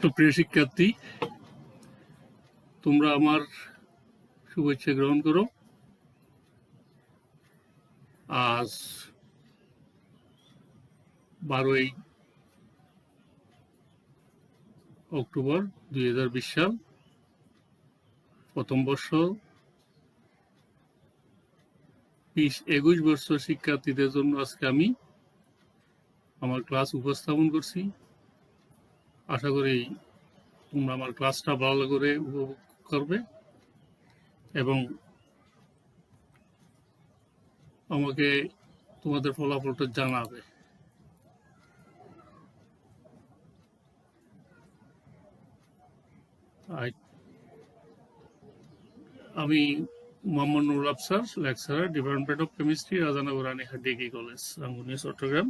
তো প্রিয় শিক্ষার্থী, তোমরা আমার শুভেচ্ছা গ্রহণ করো। আজ 12ই অক্টোবর 2020 সাল, প্রথম বর্ষ 21 বছর শিক্ষার্থীদের জন্য আজকে আমি আমার ক্লাস উপস্থাপন করছি। আশা করি তোমরা আমার ক্লাসটা ভালো করে উপভোগ করবে এবং আমাকে তোমাদের ফলাফলটা জানাবে। আমি Mohammad Nurul Afsar, lecturer, department of chemistry, Rajanagar Ranihat degree college, Rangunia, Chittagong.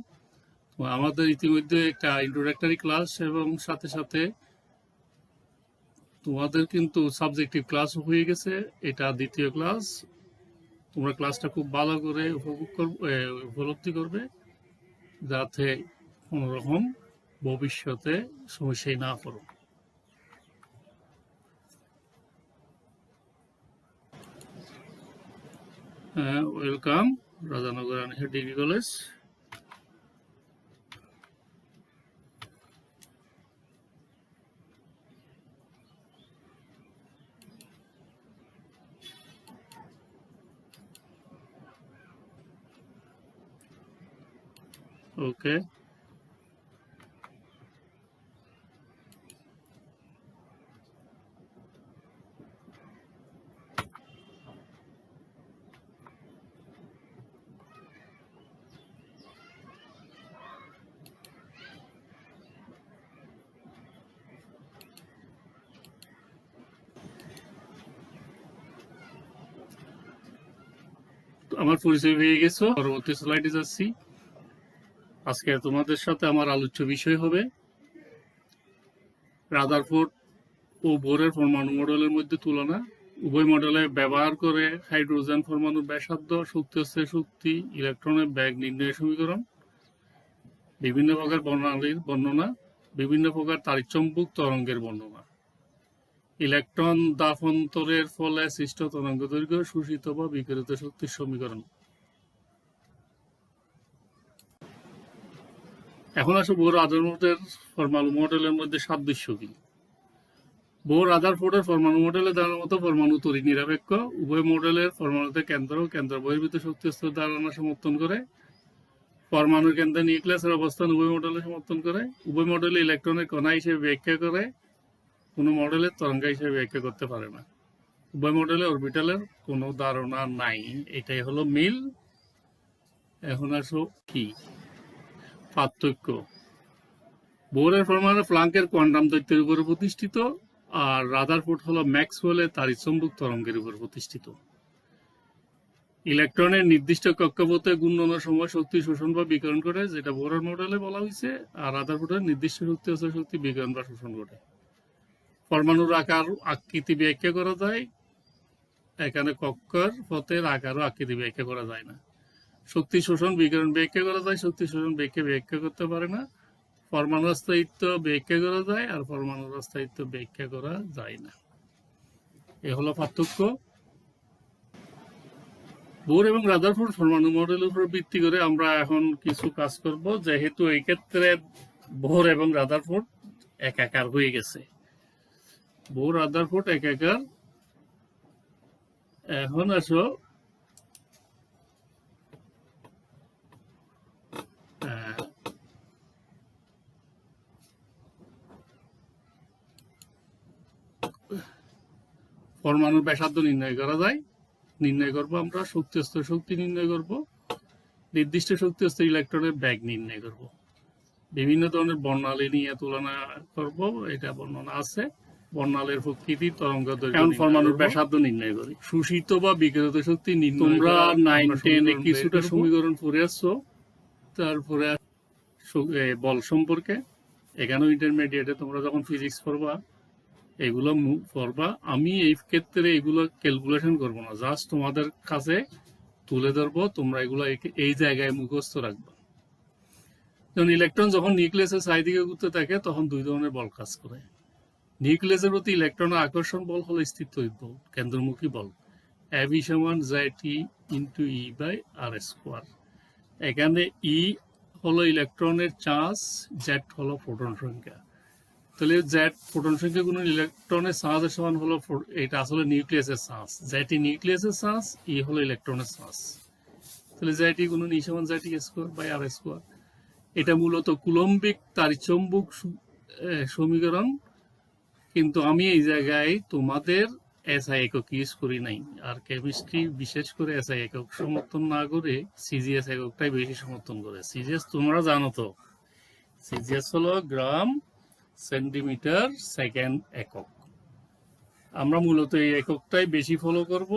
আমাদের ইতিমধ্যে একটা ইন্ট্রোডাক্টরি ক্লাস এবং সাথে সাথে তোমাদের কিন্তু সাবজেক্টিভ ক্লাস হয়ে গেছে। এটা দ্বিতীয় ক্লাস। তোমরা ক্লাসটা খুব ভালো করে উপলব্ধি করবে, যাতে কোনো রকম ভবিষ্যতে সমস্যায় না পড়ো। Welcome Rajanagar Ranihat degree college. Okay, আমার পরিচয় হয়ে গেছে। পরবর্তী স্লাইডে যাচ্ছি। আজকে তোমাদের সাথে আমার আলোচ্য বিষয় হবে রাদারফোর্ড ও বোরের পরমাণু মডেলের মধ্যে তুলনা। উভয় মডেলে ব্যবহার করে হাইড্রোজেন পরমাণুর ব্যাসার্ধ, শক্তি হচ্ছে শক্তি, ইলেকট্রনের বেগ নির্ণয়ের সমীকরণ, বিভিন্ন প্রকার বর্ণালীর বর্ণনা, বিভিন্ন প্রকার তাড়িৎচম্বুক তরঙ্গের বর্ণনা, ইলেকট্রন দাফান্তরের ফলে সৃষ্ট তরঙ্গ দৈর্ঘ্য, শোষিত বা বিকিরিত শক্তির সমীকরণ। এখন আসো বোর রাদারফোর্ডের পরমাণু মডেলের মধ্যে সাদৃশ্য কি। বোর রাদারফোর্ডের পরমাণু মডেলে দেখানোর মতো পরমাণু তড়িৎ নিরপেক্ষ। উভয় মডেলের পরমাণুতে কেন্দ্র ও কেন্দ্র বহির্ভূত শক্তি স্তর ধারণা সমর্থন করে। পরমাণুর কেন্দ্রে নিউক্লিয়াসের অবস্থান উভয় মডেলে সমর্থন করে। উভয় মডেলে ইলেকট্রনের কণা হিসেবে ব্যাখ্যা করে, কোনো মডেলের তরঙ্গ হিসেবে ব্যাখ্যা করতে পারে না। উভয় মডেলে অরবিটালের কোনো ধারণা নাই। এটাই হলো মিল। এখন আসো কি পার্থক্য। বোরের পরমাণু প্লাঙ্কের কোয়ান্টাম তত্ত্বের উপর প্রতিষ্ঠিত, আর রাদারফোর্ড হলো ম্যাক্সওয়েলের তাড়িৎচম্বুক তরঙ্গের উপর প্রতিষ্ঠিত। ইলেকট্রনের নির্দিষ্ট কক্ষপথে ঘূর্ণনের সময় শক্তি শোষণ বা বিকিরণ করে, যেটা বোরের মডেলে বলা হয়েছে, আর রাদারফোর্ডের নির্দিষ্ট শক্তি হচ্ছে শক্তি বিকিরণ বা শোষণ করে। পরমাণুর আকার আকৃতি ব্যাখ্যা করা যায়, এখানে কক্ষের পথের আকার ও আকৃতি ব্যাখ্যা করা যায় না। শক্তি শোষণ বিকিরণ ব্যাখ্যা করা যায়, শক্তি শোষণ ব্যাখ্যা করতে পারে না। পরমাণুর স্থায়িত্ব ব্যাখ্যা করা যায়, আর পরমাণুর স্থায়িত্ব ব্যাখ্যা করা যায় না। এ হলো পার্থক্য। বোর এবং রাদারফোর্ড পরমাণু মডেলের উপর ভিত্তি করে আমরা এখন কিছু কাজ করব, যেহেতু এই ক্ষেত্রে বোর এবং রাদারফোর্ড একাকার হয়ে গেছে। বোর রাদারফোর্ড একাকার। এখন আসো পরমাণুর ব্যাসার্ধ নির্ণয় করা যায়। নির্ণয় করব আমরা শক্তি স্তর শক্তি নির্ণয় করব, নির্দিষ্ট শক্তি স্তর ইলেকট্রনের ব্যাগ নির্ণয় করব, বিভিন্ন ধরনের বর্ণালী নিয়ে তুলনা করব। এটা বর্ণনা আছে। বর্ণালীর প্রকৃতি, তরঙ্গ দৈর্ঘ্য, পরমাণুর ব্যাসার্ধ নির্ণয় করি। শোষিত বা বিকিরিত শক্তি নির্ণয়। তোমরা 9-10 কিছুটা সমীকরণ পড়ে আসছো। তারপরে বল সম্পর্কে, এখানেও ইন্টারমিডিয়েটে তোমরা যখন ফিজিক্স পড়বা এগুলো পড়বা। আমি এই ক্ষেত্রে এগুলো ক্যালকুলেশন করব না, জাস্ট তোমাদের কাছে তুলে ধরবো। তোমরা এগুলো এই জায়গায় মুখস্থ রাখবা। যেমন ইলেকট্রন যখন নিউক্লিয়াসের চারিদিকে ঘুরতে থাকে তখন দুই ধরনের বল কাজ করে। নিউক্লিয়াসের প্রতি ইলেকট্রনের আকর্ষণ বল হলো স্থির তড়িৎ বল, কেন্দ্রমুখী বল। F সমান ZT into e by R square. এখানে ই হলো ইলেকট্রনের চার্জ, জেড হলো প্রোটন সংখ্যা। তাহলে জেড প্রোটন সংখ্যা গুণন ইলেকট্রনের চার্জের সমান হলো, এটা আসলে নিউক্লিয়াসের চার্জ, জেটি নিউক্লিয়াসের চার্জ, ই হলো ইলেকট্রনের চার্জ। তাহলে জেটি গুণন ই সমান jetty square by R square. এটা মূলত কুলম্বিক তাড়িৎচম্বুক সমীকরণ, কিন্তু আমি এই জায়গায় তোমাদের এসআই একক ইউজ করি নাই। আর কেমিস্ট্রি বিশেষ করে এসআই একক সমর্থন না করে সিজিএস এককটাই বেশি সমর্থন করে। সিজিএস তোমরা জানো তো, সিজিএস হলো গ্রাম সেন্টিমিটার সেকেন্ড একক। আমরা মূলত এই এককটাই বেশি ফলো করব,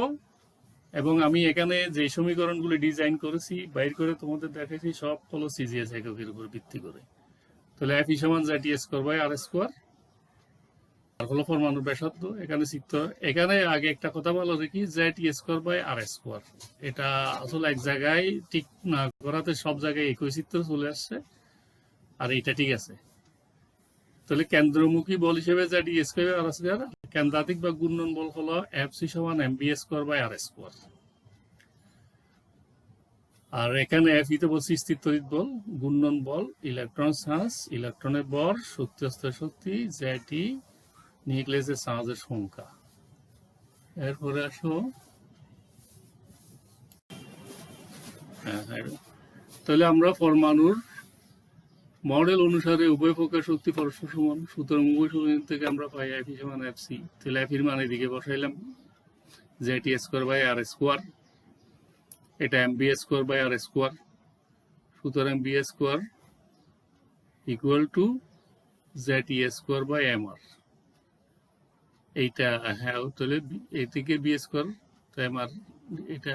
এবং আমি এখানে যে সমীকরণগুলি ডিজাইন করেছি বাইর করে তোমাদের দেখাচ্ছি সব হলো সিজিএস এককের উপর ভিত্তি করে। তাহলে এফ সমান jetty square by R square, R হলো পরমাণুর ব্যাসার্ধ। এখানে চিত্র, এখানে আগে একটা কথা বলা যায় কি, ZT square by R square, এটা আসলে এক জায়গায় ঠিক না করাতে সব জায়গায় একই চিত্র চলে আসছে, আর এটা ঠিক আছে। তাহলে কেন্দ্রমুখী বল হিসেবে জেটি স্কোয়ার আর স্কোয়ার, কেন্দ্রাতিক বা ঘূর্ণন বল হলো এফ সি সমান M V square by R square. আর এখানে এফ তে বলছি স্থির তড়িৎ বল, ঘূর্ণন বল, ইলেকট্রন চার্জ, ইলেকট্রনের ভর, শক্তি অস্ত্রের শক্তি, জেটি নিউক্লিয়াসের চার্জের সংখ্যা। এরপরে আসো, তাহলে আমরা পরমাণুর মডেল অনুসারে উভয় পক্ষের শক্তি পরস্পর সমান, সুতরাং উভয় সমীকরণ থেকে আমরা পাই এফ সমান এফ সি। তাহলে এফ এর মান এদিকে বসাইলাম, Z e square by R square, এটা M V square by R square, সুতরাং V square equal to Z e square by M R. এইটা হ্যাঁ, তাহলে এই থেকে বি স্কোয়ার তো এম আর, এটা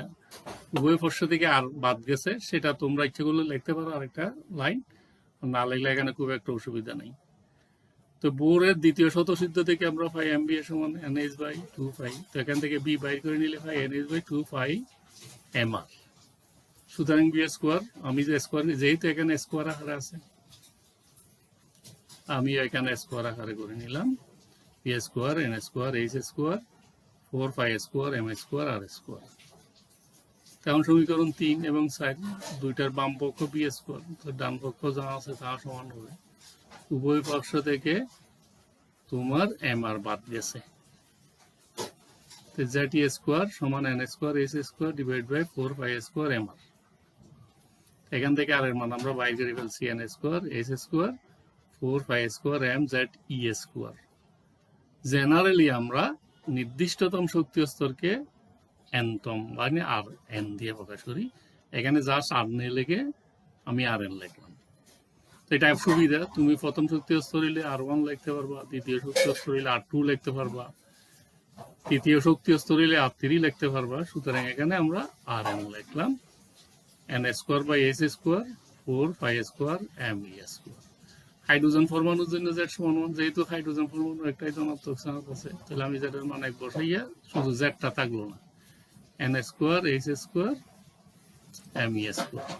উভয় পক্ষ থেকে আর বাদ গেছে, সেটা তোমরা ইচ্ছে করলে লিখতে পারো আরেকটা লাইন, না লিখলে এখানে খুব একটা অসুবিধা নেই। তো বোরের দ্বিতীয় স্বতঃসিদ্ধ থেকে আমরা পাই এম বি এর সমান এন এইচ বাই 2 পাই, তো এখান থেকে বি বাইর করে নিলে পাই N H by 2 pi M R. সুতরাং বি স্কোয়ার, আমি যে স্কোয়ার, যেহেতু এখানে স্কোয়ার আকারে আছে, আমি এখানে স্কোয়ার আকারে করে নিলাম, V square N square H square 4 pi square M square R square. তেমন সমীকরণ 3 এবং 4, দুইটার বাম পক্ষ বি স্কোয়ার, ডান পক্ষ যা আছে তা সমান হবে। উভয় পক্ষ থেকে তোমার এম আর বাদ গেছে, জেটি স্কোয়ার সমান N square H square divide by 4 pi square M R. এখান থেকে আর এর মান আমরা বাইর করে ফেলছি, N square H square 4 pi square M Z E square. Generally আমরা নির্দিষ্টতম শক্তি স্তরকে এনতম মানে আর এন দিয়ে প্রকাশ করি। এখানে জাস্ট আর নিয়ে লেগে আমি আর এন লিখলাম। তো এটা সুবিধা, তুমি প্রথম শক্তি স্তর হইলে আর ওয়ান লিখতে পারবা, দ্বিতীয় শক্তি স্তর হইলে আর টু লিখতে পারবা, তৃতীয় শক্তি স্তর হইলে আর থ্রি লিখতে পারবা। সুতরাং এখানে আমরা আর এন লিখলাম, n square by h square 4 pi square M E square. Hydrogen পরমাণুর জন্য জেড সমান 1, যেহেতু হাইড্রোজেন পরমাণু একটাই ধনাত্মক চার্জ আছে, তাহলে আমি জেডের মান 1 বসাইয়া শুধু জেডটা থাকলো না, N square H square M E square.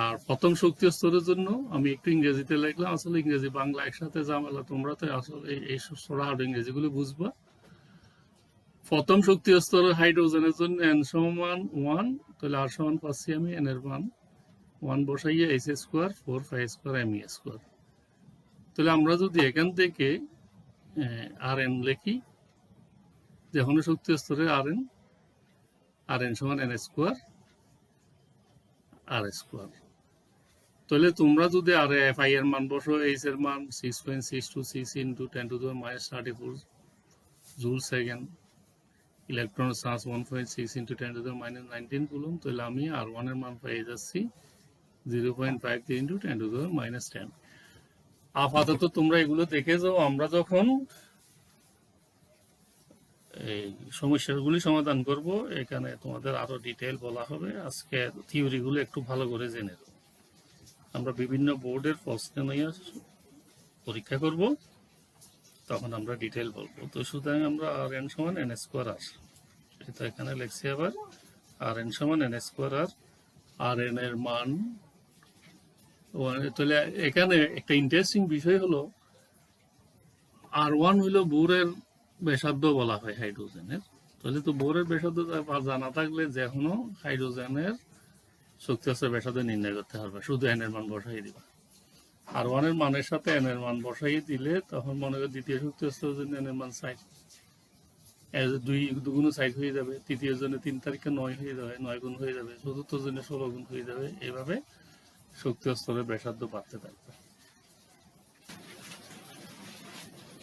আর প্রথম শক্তি স্তরের জন্য আমি একটু ইংরেজিতে লিখলাম, আসলে ইংরেজি বাংলা একসাথে ঝামেলা, তোমরা তো আসলে এই সরাসরি ইংরেজিগুলো বুঝবা। প্রথম শক্তি স্তরের হাইড্রোজেনের জন্য এন সমান 1, তাহলে আর সমান পাচ্ছি আমি এন এর মান 1 বসাইয়া h square 4 pi square M E square. তাহলে আমরা যদি এখান থেকে আর এন লিখি, যখন শক্তি স্তরে আর এন সমান এন স্কোয়ার আর স্কোয়ার। তাহলে তোমরা যদি আর এফ আই এর মান বসো, এইচ এর মান 6.626 into 10 to the minus 34 joule second, electron charge 1.6 into 10 to the minus 19 coulomb, তাহলে আমি আর ওয়ান এর মান পেয়ে যাচ্ছি 0.53 ইন্টু 10 টু দি মাইনাস 10। আপাতত তোমরা এগুলো দেখে যাও, আমরা যখন এই সমস্যাগুলি সমাধান করব এখানে তোমাদের আরো ডিটেল বলা হবে। আজকে থিওরিগুলো একটু ভালো করে জেনে নাও। আমরা বিভিন্ন বোর্ডের প্রশ্ন নিয়ে পরীক্ষা করব, তখন আমরা ডিটেল বলবো। তো সুতরাং আমরা আর এন সমান এন স্কোয়ার আর, এটা এখানে লিখছি আবার, আর এন সমান এন স্কোয়ার আর এন এর মান। তাহলে এখানে একটা ইন্টারেস্টিং বিষয় হলো, R1 হইল বোরের ব্যাসার্ধ বলা হয় হাইড্রোজেনের। তাহলে তো বোরের ব্যাসার্ধ জানা থাকলে যে কোনো হাইড্রোজেনের শক্তি অস্ত্রের ব্যাসার্ধ নির্ণয় করতে পারবে, শুধু এন এর মান বসাই দিবা। R1 এর মানের সাথে এন এর মান বসাই দিলে তখন মনে করো দ্বিতীয় শক্তি অস্ত্রের জন্য এন এর মান 6, 2 দুগুণ 6 হয়ে যাবে, তৃতীয় জন্য 3 তারিখে 9 হয়ে যাবে, 9 গুণ হয়ে যাবে, চতুর্থ জন্য 16 গুণ হয়ে যাবে। এইভাবে শক্তি অস্ত্রের ব্যাসার্ধ বাড়তে থাকবে।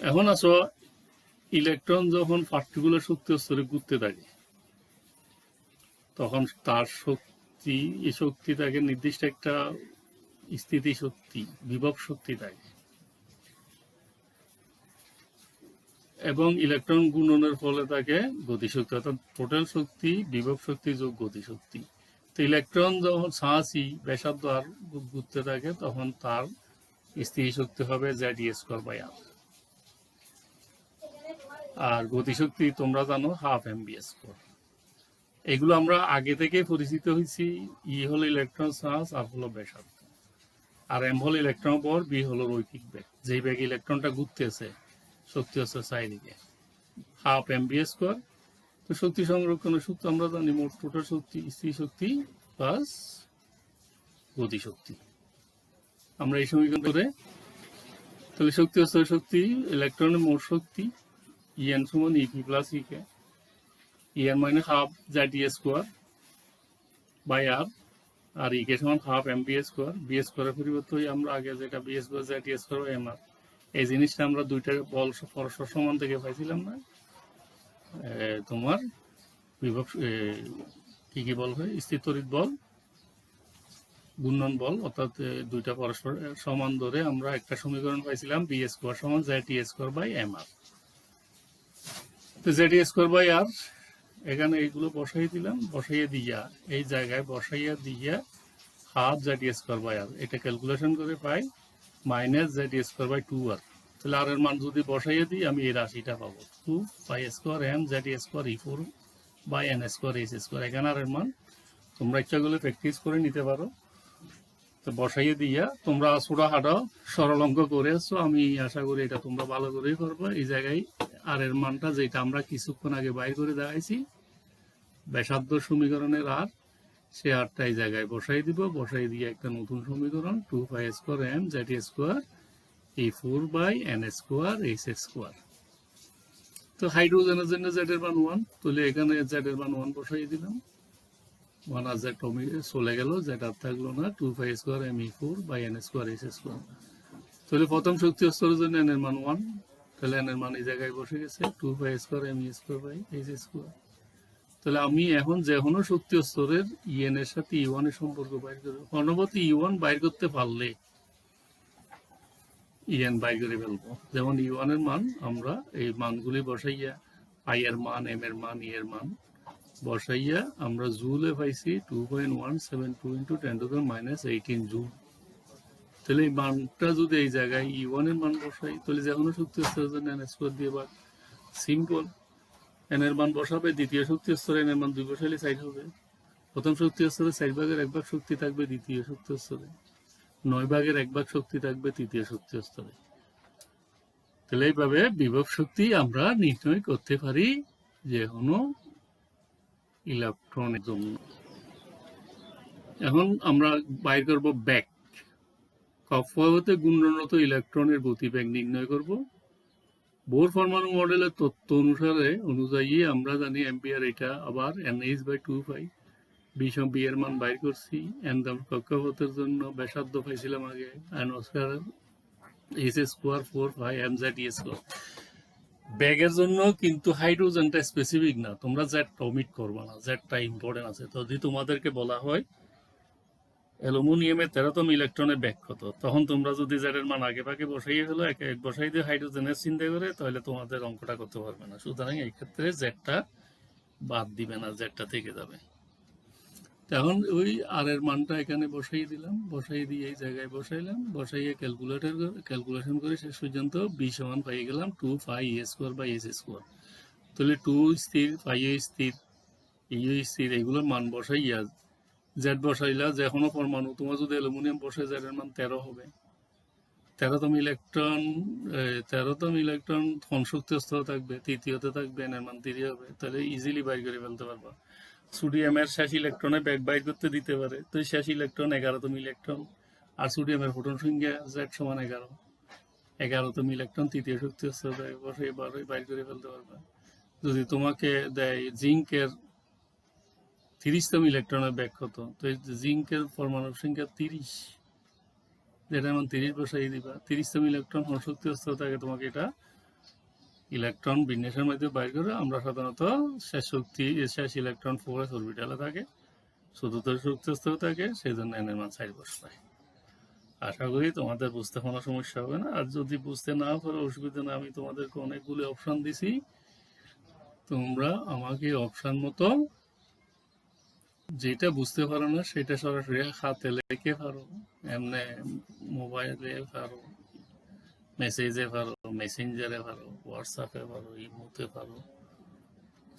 এখন আসো, ইলেকট্রন যখন পার্টিকুলার শক্তি স্তরে ঘুরতে থাকে তখন তার শক্তি, এই শক্তি থাকে নির্দিষ্ট একটা স্থিতি শক্তি, বিভব শক্তি থাকে, এবং ইলেকট্রন গুণনের ফলে থাকে গতিশক্তি, অর্থাৎ টোটাল শক্তি বিভব শক্তি যোগ গতিশক্তি। তো ইলেকট্রন যখন সাঁচি ব্যাসার্ধ আর ঘুরতে থাকে তখন তার স্থিতি শক্তি হবে Z²/r, আর গতিশক্তি তোমরা জানো 12 mv²। এগুলো আমরা আগে থেকে পরিচিত হয়েছি। ই হলো ইলেকট্রন চার্জ, আর হলো ব্যাসার্ধ, আর এম হলো ইলেকট্রন ভর, বি হলো রৈখিক বেগ, যেই বেগে ইলেকট্রনটা ঘুরতেছে শক্তি হচ্ছে চারিদিকে 12 mv²। তো শক্তি সংরক্ষণের সূত্র আমরা জানি, মোট টোটাল শক্তি স্থির শক্তি প্লাস গতিশক্তি। আমরা এই সমীকরণ করে তাহলে শক্তি হচ্ছে শক্তি, ইলেকট্রনের মোট শক্তি En সমান Ep প্লাস Ek, En মানে 12 Z² আর Ek সমান 12 mv²। b² এর পরিবর্তে আমরা আগে যেটা b² Z²/mr, এই জিনিসটা আমরা দুইটা বল পরস্পর সমান থেকে পাইছিলাম না, তোমার বিভব কি বল হয়, স্থির তড়িৎ বল, ঘূর্ণন বল, অর্থাৎ দুইটা পরস্পর সমান ধরে আমরা একটা সমীকরণ পাইছিলাম b² সমান Z²/mr। তো Z²/r এখানে এইগুলো বসাই দিলাম, বসাইয়ে দিয়া এই জায়গায় বসাইয়া দিয়া 12 Z²/r, এটা ক্যালকুলেশন করে পাই -Z²/2r। তাহলে আর এর মান যদি বসাইয়ে দিই আমি এই রাশিটা পাবো 2π² m Z²/E4/n²h²। এখানে আর এর মান তোমরা ইচ্ছা করলে প্র্যাকটিস করে নিতে পারো। তো বসাইয়ে দিয়া তোমরা ছোটখাটো সরল অঙ্ক করে আসছো, আমি আশা করি এটা তোমরা ভালো করেই করবে। এই জায়গায় আর এর মানটা যেটা আমরা কিছুক্ষণ আগে বাইর করে দেখাইছি ব্যাসার্ধ সমীকরণের আর, সে আরটা এই জায়গায় বসাই দিব, বসাই দিয়ে একটা নতুন সমীকরণ 2π² m Z²E4/n²h²। তো হাইড্রোজেনের জন্য Z এর মান 1, তাহলে এখানে Z এর মান 1 বসাই দিলাম, 1 আর Z চলে গেল, Z আর থাকলো না, 2π² me4/n²h²। তাহলে প্রথম শক্তি স্তরের জন্য n এর মান 1, তাহলে n এর মান এই জায়গায় বসে গেছে 2π² me²/h²। তাহলে আমি এখন যে কোনো শক্তি স্তরের En এর সাথে E1 এর সম্পর্ক বাইর করব। অনুপাতে E1 বাইর করতে পারলে En বাইর করে ফেলবো। যেমন E1 এর মান আমরা এই মানগুলি বসাইয়া, I এর মান, M এর মান, E এর মান বসাইয়া আমরা জুলে পাইছি 2.172 × 10⁻18 জুল। তাহলে এই মানটা যদি এই জায়গায় E1 এর মান বসাই, তাহলে যে কোনো শক্তি স্তরের জন্য n² দিয়ে ভাগ, সিম্পল। n এর মান বসাবে, দ্বিতীয় শক্তি স্তরে n এর মান 2 বসাইলে 4 হবে। প্রথম শক্তি স্তরে 4/1 শক্তি থাকবে দ্বিতীয় শক্তি স্তরে, 9/1 শক্তি থাকবে তৃতীয় শক্তি স্তরে। তাহলে এইভাবে বিভব শক্তি আমরা নির্ণয় করতে পারি যে কোনো ইলেকট্রনের জন্য। এখন আমরা বাইর করব ব্যাক, কক্ষপথে ঘূর্ণনরত ইলেকট্রনের গতিবেগ নির্ণয় করব। বোর পরমাণু মডেলের তত্ত্ব অনুযায়ী আমরা জানি অ্যাম্পিয়ার, এটা আবার NH/2 পাই। বি এর মান বাইর করছি। কক্ষপথের জন্য ব্যাসার্ধ পাইছিলাম আগে h² 4π mz²। ব্যাগের জন্য কিন্তু হাইড্রোজেনটা স্পেসিফিক না, তোমরা জেডটা ওমিট করবে না, জেডটা ইম্পর্টেন্ট আছে। তো যদি তোমাদেরকে বলা হয় অ্যালুমিনিয়ামের 13তম ইলেকট্রনের ব্যাগ কত, তখন তোমরা যদি জেড এর মান আগে ভাগে বসাইয়ে ফেলো, এক বসাই দিয়ে হাইড্রোজেনের চিন্তা করে, তাহলে তোমাদের অঙ্কটা করতে পারবে না। সুতরাং এই ক্ষেত্রে জেডটা বাদ দিবে না, জেডটা থেকে যাবে। তখন ওই আর এর মানটা এখানে বসাই দিলাম, বসাই দিয়ে এই জায়গায় বসাইলাম, বসাইয়ে ক্যালকুলেশন করে শেষ পর্যন্ত বি সমান পাই গেলাম 2πe²/h²। তাহলে 2 স্থির, পাইয়ে স্থির, ইউ স্থির, এগুলোর মান বসাইয়া জেড বসাইলা, যে কোনো পরমাণু তোমার যদি অ্যালুমিনিয়াম বসে জেড এর মান 13 হবে, তেরোতম ইলেকট্রন ধন শক্তি স্তর থাকবে, তৃতীয়তে থাকবে, n এর মান 3 হবে, তাহলে ইজিলি বাইর করে ফেলতে পারবা। সোডিয়ামের শেষ ইলেকট্রনে ব্যাক বাইর করতে দিতে পারে, তো শেষ ইলেকট্রন 11তম ইলেকট্রন, আর সোডিয়ামের ফোটন সংখ্যা Z সমান 11, 11তম ইলেকট্রন তৃতীয় শক্তি স্তর দেয়, বসে এবারই বাইর করে ফেলতে পারবে। যদি তোমাকে দেয় জিঙ্কের 30তম ইলেকট্রনের ব্যাক কত, তো এই জিঙ্কের পরমাণুর সংখ্যা 30, যেটা এমন 30 বসাই দিবা, 30তম ইলেকট্রন শক্তি স্তর থাকে, তোমাকে এটা ইলেকট্রন বিন্যাসের মধ্যে বাইর করে। আমরা সাধারণত শেষ ইলেকট্রন 4s অরবিটালে থাকে, চতুর্থ শক্তি স্তর থাকে, সেই জন্য n এর মান 4 বসায়। আশা করি তোমাদের বুঝতে কোনো সমস্যা হবে না, আর যদি বুঝতে না পারো অসুবিধা না, আমি তোমাদেরকে অনেকগুলো অপশন দিছি, তোমরা আমাকে অপশন মতো যেটা বুঝতে পারো না সেটা সরাসরি হাতে লিখে পারো, এমনি মোবাইলে পারো, মেসেজে পারো, মেসেঞ্জারে পারো, হোয়াটসঅ্যাপে পারো, ইমোতে পারো,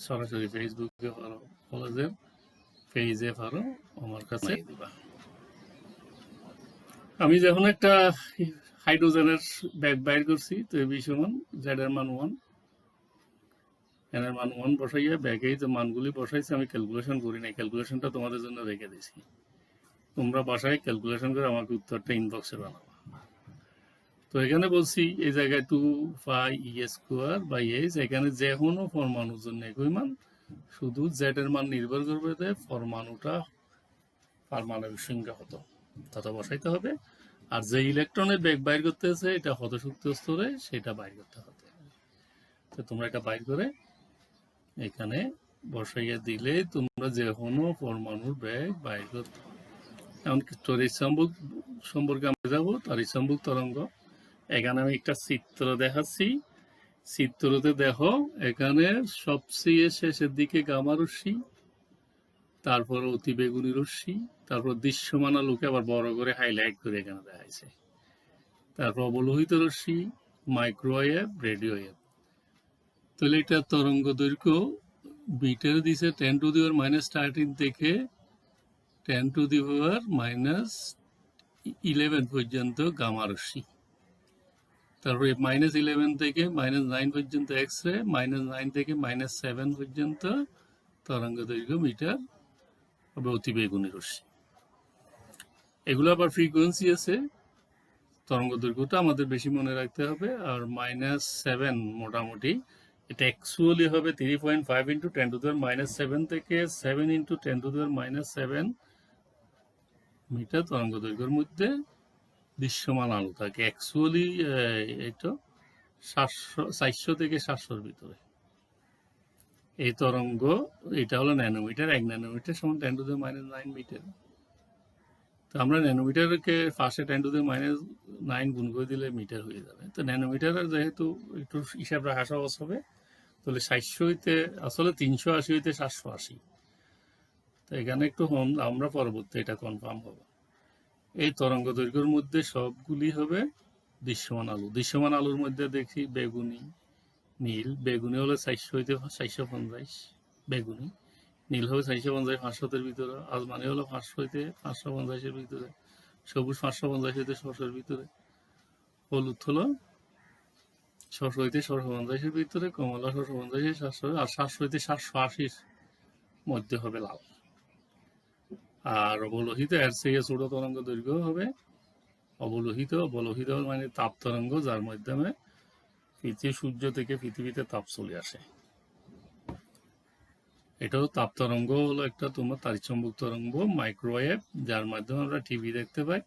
সরাসরি ফেসবুকে পারো, কলেজের পেজে পারো, আমার কাছে দিবা। আমি যখন একটা হাইড্রোজেনের ব্যাগ বাইর করছি, তো এই সমান Z এর মান 1, n এর মান 1 বসাইয়া ব্যাগে যে মানগুলি বসাইছি আমি ক্যালকুলেশন করি নাই, ক্যালকুলেশনটা তোমাদের জন্য রেখে দিছি। তোমরা বাসায় ক্যালকুলেশন করে আমাকে উত্তরটা ইনবক্সে বানাবো। তো এখানে বলছি এই জায়গায় 2πe²/h, এখানে যে কোনো পরমাণুর জন্য একই মান, শুধু Z এর মান নির্ভর করবে যে পরমাণুটা পারমাণবিক সংখ্যা কত, তত বসাইতে হবে। আর যে ইলেকট্রনের বেগ বাইর করতে আছে এটা কত শক্তি স্তরে, সেটা বাইর করতে হবে। তো তোমরা এটা বাইর করে এখানে বসাইয়া দিলে তোমরা যে কোনো পরমাণুর বেগ বাইর করতে। এখন তড়িৎ-চৌম্বক সম্পর্কে আমরা যাবো, তড়িৎ-চৌম্বক তরঙ্গ। এখানে আমি একটা চিত্র দেখাচ্ছি, চিত্রতে দেখো এখানে সবচেয়ে শেষের দিকে গামা রশ্মি, তারপর অতি বেগুনি রশ্মি, তারপর দৃশ্যমান আলোকে আবার বড় করে হাইলাইট করে এখানে দেখাইছে, তারপর অবলোহিত রশ্মি, মাইক্রোওয়েভ, রেডিও ওয়েভ। তাহলে এটা তরঙ্গ দৈর্ঘ্য মিটারে দিছে 10⁻13 থেকে 10⁻11 পর্যন্ত গামা রশ্মি, তারপরে -11 থেকে -9 পর্যন্ত এক্স রে, -9 থেকে -7 পর্যন্ত তরঙ্গ দৈর্ঘ্য মিটার হবে অতি বেগুনি রশ্মি। এগুলো আবার ফ্রিকোয়েন্সি আছে, তরঙ্গ দৈর্ঘ্যটা আমাদের বেশি মনে রাখতে হবে। আর -7 মোটামুটি এটা অ্যাকচুয়ালি হবে 3.5 × 10⁻7 থেকে 7 × 10⁻7 মিটার তরঙ্গ দৈর্ঘ্যের মধ্যে দৃশ্যমান আলো থাকে। অ্যাকচুয়ালি এটা 400 থেকে 700-র ভিতরে এই তরঙ্গ। এটা হলো ন্যানোমিটার, 1 ন্যানোমিটার সমান 10⁻9 মিটার। তো আমরা ন্যানোমিটারকে পাশে 10⁻9 গুণ করে দিলে মিটার হয়ে যাবে। তো ন্যানোমিটারের যেহেতু একটু হিসাব রাখা সহজ হবে, তাহলে 700 হইতে আসলে 380 হইতে 780, তো এখানে একটু আমরা পরবর্তী এটা কনফার্ম হবে। এই তরঙ্গ দৈর্ঘ্যের মধ্যে সবগুলি হবে দৃশ্যমান আলো। দৃশ্যমান আলোর মধ্যে দেখি বেগুনি, নীল। বেগুনি হলে 400 হইতে 450 বেগুনি, নীল হবে 450 500-এর ভিতরে, আজমানি হলো 500 হইতে 550-এর ভিতরে, সবুজ 550 হইতে 600-এর ভিতরে, হলুদ হলো 600 হইতে 650-এর ভিতরে, কমলা 650 700, আর 700 হইতে 780-র মধ্যে হবে লাল। আর অবলোহিত এর চেয়ে ছোট তরঙ্গ দৈর্ঘ্য হবে অবলোহিত। অবলোহিত মানে তাপ তরঙ্গ, যার মাধ্যমে সূর্য থেকে পৃথিবীতে তাপ চলে আসে। এটাও তাপ তরঙ্গ হলো একটা তোমার তাড়িৎচুম্বক তরঙ্গ, মাইক্রোওয়েভ, যার মাধ্যমে আমরা টিভি দেখতে পাই।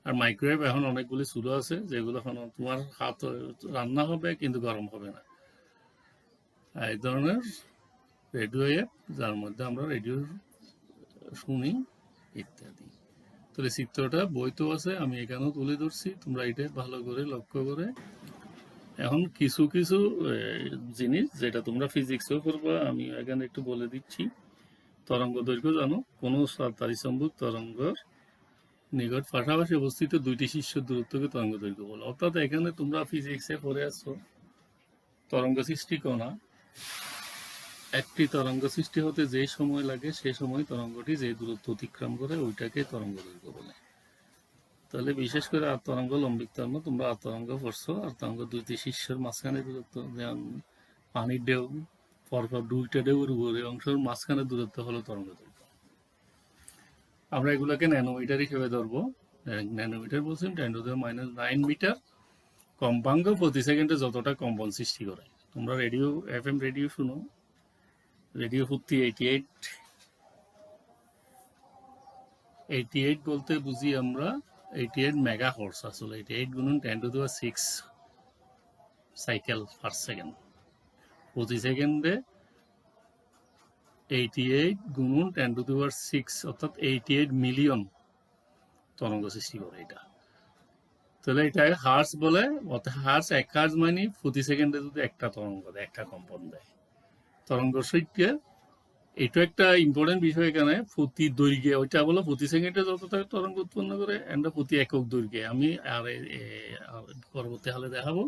আর মাইক্রোওয়েভ এখন অনেকগুলি চুলো আছে, যেগুলো এখন তোমার হাত রান্না হবে কিন্তু গরম হবে না। এই ধরনের রেডিও ওয়েভ, যার মধ্যে আমরা রেডিও শুনি ইত্যাদি। তাহলে চিত্রটা বইতেও আছে, আমি এখানেও তুলে ধরছি, তোমরা এটা ভালো করে লক্ষ্য করে। এখন কিছু কিছু জিনিস যেটা তোমরা ফিজিক্সেও করবা, আমি এখানে একটু বলে দিচ্ছি। তরঙ্গ দৈর্ঘ্য জানো, কোনো তাড়িৎচুম্বক তরঙ্গের নিকট পাশাপাশি অবস্থিত দুইটি শীর্ষের দূরত্বকে তরঙ্গ দৈর্ঘ্য বলে। অর্থাৎ এখানে তোমরা ফিজিক্সে পড়ে আসছো তরঙ্গ সৃষ্টি কণা, একটি তরঙ্গ সৃষ্টি হতে যে সময় লাগে সে সময় তরঙ্গটি যে দূরত্ব অতিক্রম করে ওইটাকে তরঙ্গ দৈর্ঘ্য বলে। তাহলে বিশেষ করে আর তরঙ্গ লম্বিক তরঙ্গ, তোমরা আর তরঙ্গ পড়ছো। আর তরঙ্গ দুইটি শীর্ষের মাঝখানে দূরত্ব, যেমন পানির ঢেউ পরপর দুইটা ঢেউয়ের উপরে অংশের মাঝখানে দূরত্ব হলো তরঙ্গ দৈর্ঘ্য। আমরা এগুলোকে ন্যানোমিটার হিসেবে ধরবো। ন্যানোমিটার বলছি 10⁻⁹ মিটার। কম্পাঙ্ক প্রতি সেকেন্ডে যতটা কম্পন সৃষ্টি করে। তোমরা রেডিও, FM রেডিও শুনো, রেডিও ফুর্তি 88 বলতে বুঝি আমরা 88 মেগা হর্স। আসলে 88 গুণন 10⁶ সাইকেল পার সেকেন্ড। প্রতি সেকেন্ডে 88 গুণন 10⁶, অর্থাৎ 88 মিলিয়ন তরঙ্গ সৃষ্টি করে এটা। তাহলে এটা হার্স বলে। অর্থাৎ হার্স, 1 হার্স মানে প্রতি সেকেন্ডে যদি একটা তরঙ্গ দেয়, একটা কম্পন দেয়। তরঙ্গ শৈত্যে এটা একটা ইম্পর্টেন্ট বিষয় এখানে। প্রতি দৈর্ঘ্যে, ওইটা বলো প্রতি সেকেন্ডে যতটা তরঙ্গ উৎপন্ন করে, এটা প্রতি একক দৈর্ঘ্যে। আমি আর পরবর্তী হালে দেখাবো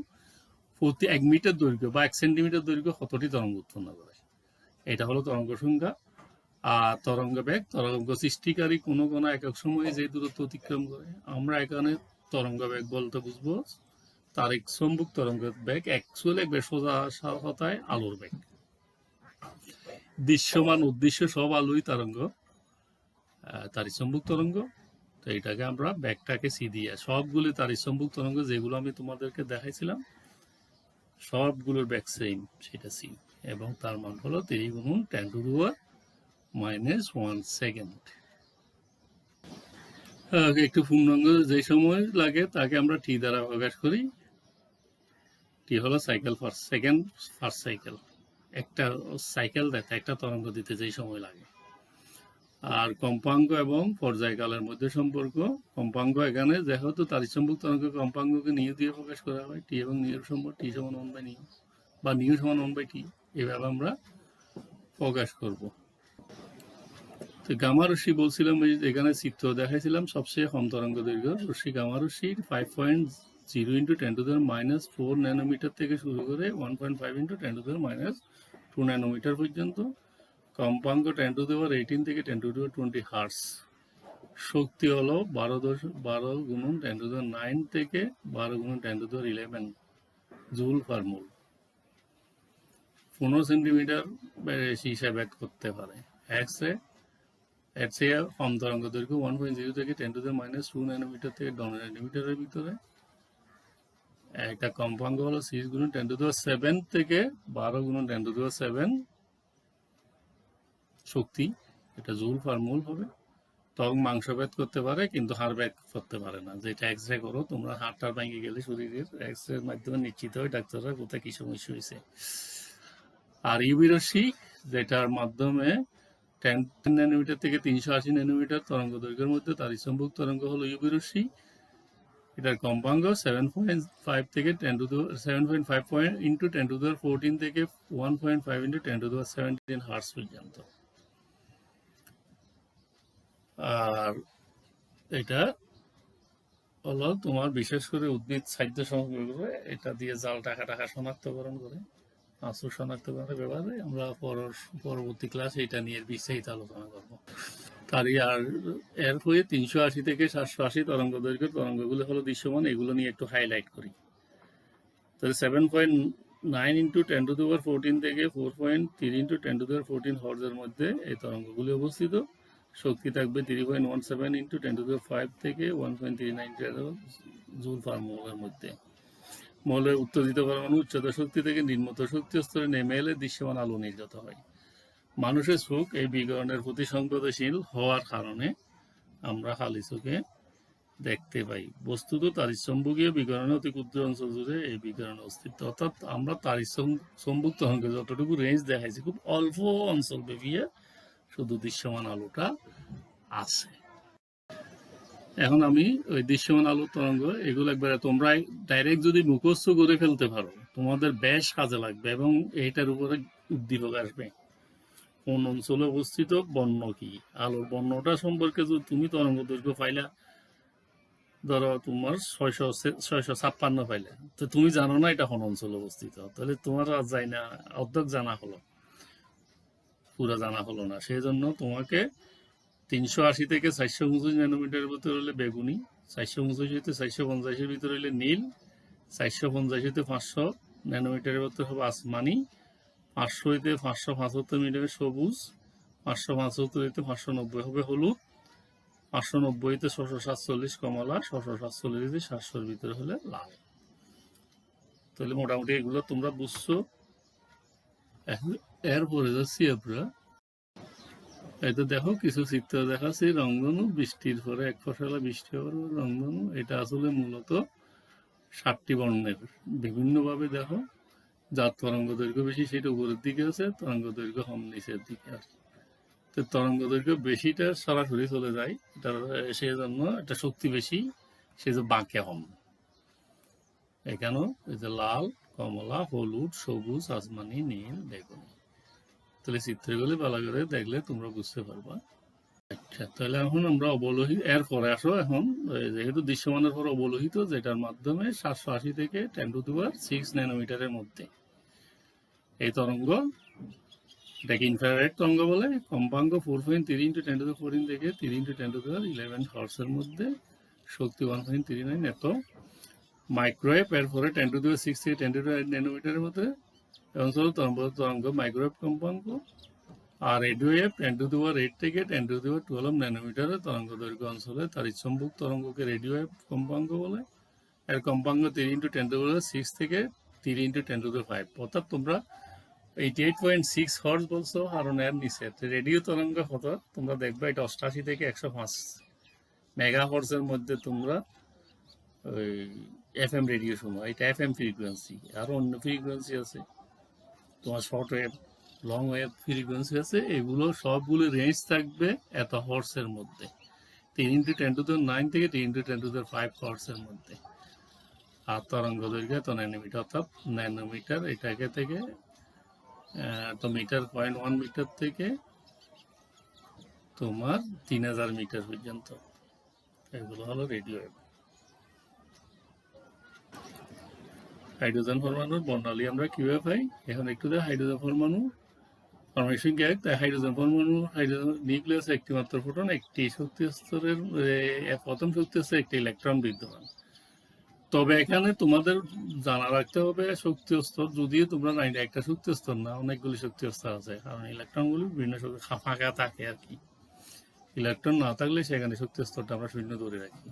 প্রতি 1 মিটার দৈর্ঘ্য বা 1 সেন্টিমিটার দৈর্ঘ্য কতটি তরঙ্গ উৎপন্ন করে। এটা হলো তরঙ্গ সংখ্যা। আর তরঙ্গ বেগ, তরঙ্গ সৃষ্টিকারী কোনো কোনো একক সময়ে যে দূরত্ব অতিক্রম করে। আমরা এখানে তরঙ্গ বেগ বলতে বুঝবো তারিক চম্বুক তরঙ্গের বেগ। অ্যাকচুয়ালি একবার সোজা কথায় আলোর বেগ। দৃশ্যমান উদ্দেশ্য সব আলোই তরঙ্গ, তারিক চম্বুক তরঙ্গ। তো এটাকে আমরা ব্যাগটাকে সি দিয়ে, সবগুলি তারিক চম্বুক তরঙ্গ যেগুলো আমি তোমাদেরকে দেখাইছিলাম সবগুলোর ব্যাগ সেম, সেটা সি। এবং তার মান হলো 3 গুণন 10⁻⁻1 সেকেন্ড। একটু পূর্ণাঙ্গ যে সময় লাগে তাকে আমরা টি দ্বারা প্রকাশ করি। টি হলো সাইকেল পার সেকেন্ড পার সাইকেল। একটা সাইকেল দিতে, একটা তরঙ্গ দিতে যেই সময় লাগে। আর কম্পাঙ্ক এবং পর্যায়কালের মধ্যে সম্পর্ক। কম্পাঙ্ক এখানে যেহেতু তারিক চম্বুক তরঙ্গ কম্পাঙ্ককে নিউ দিয়ে প্রকাশ করা হয়, টি এবং নিউর সম্পর্ক, টি সমান 1/নিউ বা নিউ সমান 1/টি, এভাবে আমরা প্রকাশ করব। তো গামা রশ্মি বলছিলাম, এখানে চিত্র দেখাইছিলাম সবচেয়ে কম তরঙ্গ দৈর্ঘ্য রশ্মি গামা রশ্মির 5.0 × 10⁻⁴ ন্যানোমিটার থেকে শুরু করে 1.5 × 10⁻² ন্যানোমিটার পর্যন্ত। কম্পাঙ্ক 10⁻18 থেকে 10⁻20 হার্স। শক্তি হলো 12 গুণন 10⁹ থেকে 12 গুণন 10⁻11 জুল পার মোল। 15 সেন্টিমিটার হিসাবে করতে পারে। এক্স-রে এর চেয়ে কম তরঙ্গ দৈর্ঘ্য 1.0 থেকে 10⁻² ন্যানোমিটার থেকে 10 ন্যানোমিটারের ভিতরে। একটা কম্পাঙ্ক হলো 6 গুণন 10⁻7 থেকে 12 গুণন 10⁻7 শক্তি। এটা জুল পার মোল হবে। ত্বক মাংসভেদ করতে পারে কিন্তু হাড় ভেদ করতে পারে না। যেটা এক্স-রে করো তোমরা, হাড়টার ভেঙে গেলে শরীরের এক্স-রের মাধ্যমে নিশ্চিত হয় ডাক্তাররা কোথায় কি সমস্যা হয়েছে। আর ইউভি রশ্মি, যেটার মাধ্যমে 10 ন্যানোমিটার থেকে 380 ন্যানোমিটার তরঙ্গ দৈর্ঘ্যের মধ্যে তারিক চম্বুক তরঙ্গ হলো ইউভি রশ্মি। এটার কম্পাঙ্ক 7.5 থেকে 7.5 × 10⁻14 থেকে 1.5 × 10⁻17 হার্স পর্যন্ত। আর এটা হলো তোমার বিশেষ করে উদ্ভিদ খাদ্য সামগ্রী করে, এটা দিয়ে জাল টাকা শনাক্তকরণ করে, আসল শনাক্তকরণের ব্যাপারে আমরা পরবর্তী ক্লাসে এটা নিয়ে বিস্তারিত আলোচনা করব। তারই আর এর হয়ে 380 থেকে 780 তরঙ্গ দৈর্ঘ্যের তরঙ্গগুলো হলো দৃশ্যমান। এগুলো নিয়ে একটু হাইলাইট করি। তাহলে 7.9 × 10⁻14 থেকে 4.3 × 10⁻14 হর্জের মধ্যে এই তরঙ্গগুলি অবস্থিত। শক্তি থাকবে 3.17 × 10⁵ থেকে 1.39 জুল পার মোলের মধ্যে। মৌলের উত্তেজিত পরমাণু উচ্চতর শক্তি থেকে নিম্নতর শক্তি স্তরে নেমে এলে দৃশ্যমান আলো নির্গত হয়। মানুষের চোখ এই বিকিরণের প্রতি সংবেদনশীল হওয়ার কারণে আমরা খালি চোখে দেখতে পাই। বস্তুত তারিক চম্বকীয় বিকিরণে অতি ক্ষুদ্র অঞ্চল জুড়ে এই বিকিরণের অস্তিত্ব। অর্থাৎ আমরা তারিক চম্বক তরঙ্গে যতটুকু রেঞ্জ দেখাইছি, খুব অল্প অঞ্চল ব্যাপিয়ে শুধু দৃশ্যমান আলোটা আছে। এখন আমি ওই দৃশ্যমান আলোর তরঙ্গ এগুলো একবারে তোমরা ডাইরেক্ট যদি মুখস্থ করে ফেলতে পারো, তোমাদের বেশ কাজে লাগবে এবং এইটার উপরে উদ্দীপক আসবে। কোন অঞ্চলে অবস্থিত, বর্ণ কি, আলোর বর্ণটা সম্পর্কে যদি তুমি তরঙ্গ দৈর্ঘ্য পাইলা, ধরো তোমার 656 পাইলে, তো তুমি জানো না এটা কোন অঞ্চলে অবস্থিত, তাহলে তোমার আর যাই না, অর্ধেক জানা হলো, পুরো জানা হলো না। সেই জন্য তোমাকে 380 থেকে 425 ন্যানোমিটারের ভিতরে হলে বেগুনি, 485 হইতে 450-এর ভিতরে হইলে নীল, 450 হইতে 500 ন্যানোমিটারের ভিতরে হবে আসমানি, 500 হইতে 575 মিলিমিটার সবুজ, 575 হইতে 590 হবে হলুদ, 590 হইতে 647 কমলা, 647 হইতে 700-র ভিতরে হলে লাল। তাহলে মোটামুটি এগুলো তোমরা বুঝছো। এরপরে যাচ্ছি আমরা, এই তো দেখো কিছু চিত্র দেখাচ্ছি। রংধনু, বৃষ্টির পরে এক ফসলা বৃষ্টি হওয়ার রংধনু। এটা আসলে মূলত 7টি বর্ণের। বিভিন্নভাবে দেখো, যার তরঙ্গ দৈর্ঘ্য বেশি সেটা উপরের দিকে আছে, তরঙ্গ দৈর্ঘ্য কম নিচের দিকে আছে। তো তরঙ্গ দৈর্ঘ্য বেশিটা সরাসরি চলে যায়, এটা সেই জন্য এটা শক্তি বেশি, সেই যে বাঁকে কম। এখানেও এই যে লাল, কমলা, হলুদ, সবুজ, আসমানি, নীল, বেগুনি। তাহলে চিত্রগুলি ভালো করে দেখলে তোমরা বুঝতে পারবা। আচ্ছা, তাহলে এখন আমরা অবলোহিত এর পরে আসো। এখন যেহেতু দৃশ্যমানের পর অবলোহিত, যেটার মাধ্যমে 780 থেকে 10⁶ ন্যানোমিটারের মধ্যে এই তরঙ্গ, এটাকে ইনফ্রারেড তরঙ্গ বলে। কম্পাঙ্ক 4.3 × 10⁻⁴ থেকে 3 × 10⁻11 হার্টজের মধ্যে, শক্তি 1.39 এত। মাইক্রোওয়েভ এর পরে 10⁶ থেকে 10⁸ ন্যানোমিটারের মধ্যে, এবং তরঙ্গ মাইক্রোওয়েভ কম্পাঙ্ক। আর রেডিও ওয়েভ 10⁸ থেকে 10⁻12 ন্যানোমিটারের তরঙ্গ দৈর্ঘ্য অঞ্চলে তাড়িৎ-চৌম্বক তরঙ্গকে রেডিও ওয়েভ কম্পাঙ্ক বলে। এর কম্পাঙ্ক 3 × 10⁶ থেকে 3 × 10⁵। অর্থাৎ তোমরা 88.6 হর্টজ বলছো, কারণ এর নিচে রেডিও তরঙ্গ কত তোমরা দেখবে, এটা 88 থেকে 105 মেগা হর্টজের মধ্যে তোমরা ওই এফএম রেডিও শোনো। এটা এফএম ফ্রিকোয়েন্সি। আর অন্য ফ্রিকোয়েন্সি আছে তোমার, short wave, long wave frequency আছে। এগুলো সবগুলো রেঞ্জ থাকবে এত হর্টজের মধ্যে, 3 × 10⁹ থেকে 3 × 10⁵ হর্টজের মধ্যে। আর তরঙ্গ দৈর্ঘ্য এত ন্যানোমিটার, অর্থাৎ ন্যানোমিটার এটাকে থেকে তো মিটার 0.1 মিটার থেকে তোমার 3000 মিটার পর্যন্ত। এগুলো হলো রেডিও ওয়েভ। হাইড্রোজেন পরমাণুর বর্ণালী আমরা কিভাবে পাই? এখন একটু দেখ, হাইড্রোজেন পরমাণু ফরমেশন গ্যাস। হাইড্রোজেন পরমাণু, হাইড্রোজেন নিউক্লিয়াসে একটি মাত্র ফোটন, একটি শক্তি স্তরের প্রথম শক্তি স্তরে একটি ইলেকট্রন বিদ্যমান। তবে এখানে তোমাদের জানা রাখতে হবে শক্তি স্তর, যদিও তোমরা জানি একটা শক্তি স্তর না, অনেকগুলি শক্তি স্তর আছে, কারণ ইলেকট্রনগুলি বিভিন্ন ফাঁকা থাকে আর কি। ইলেকট্রন না থাকলে সেখানে শক্তি স্তরটা আমরা শূন্য ধরে রাখি।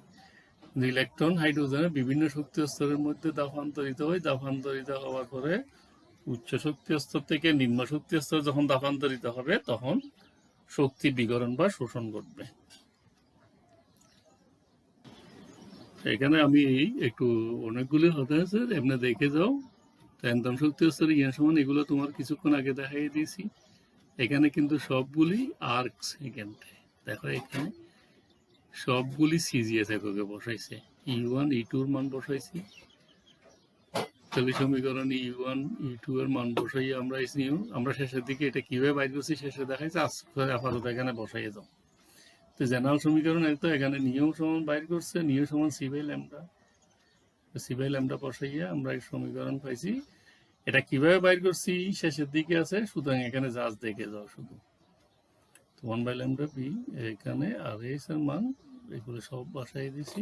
ইলেকট্রন হাইড্রোজেনের বিভিন্ন শক্তি স্তরের মধ্যে দাফান্তরিত হয়। দাফান্তরিত হওয়ার পরে উচ্চ শক্তি স্তর থেকে নিম্ন শক্তি স্তর যখন দাফান্তরিত হবে, তখন শক্তি বিগরণ বা শোষণ ঘটবে। এখানে আমি একটু অনেকগুলি হতে আছে, এমনি দেখে যাও। ন্যূনতম শক্তি স্তরে ইয়ে সমান, এগুলো তোমার কিছুক্ষণ আগে দেখাই দিয়েছি। এখানে কিন্তু সবগুলি আর্ক সেকেন্ড। দেখো এখানে সবগুলি সিজিএস এককে বসাইছে। E1 E2 এর মান বসাইছি। তাহলে সমীকরণ E1 E2 এর মান বসাই আমরা শেষের দিকে এটা কিভাবে বাইর করছি শেষে দেখাইছে। আপাতত এখানে বসাই যাও। তো জেনারেল সমীকরণ তো এখানে নিয়ম সমান বাইর করছে, নিয়ম সমান c/λ। c/λ বসাইয়া আমরা এই সমীকরণ পাইছি। এটা কিভাবে বাইর করছি শেষের দিকে আছে, সুতরাং এখানে জাস্ট দেখে যাও শুধু। 1/λ বি এখানে, আর এস এর মান এগুলো সব বসাই দিছি।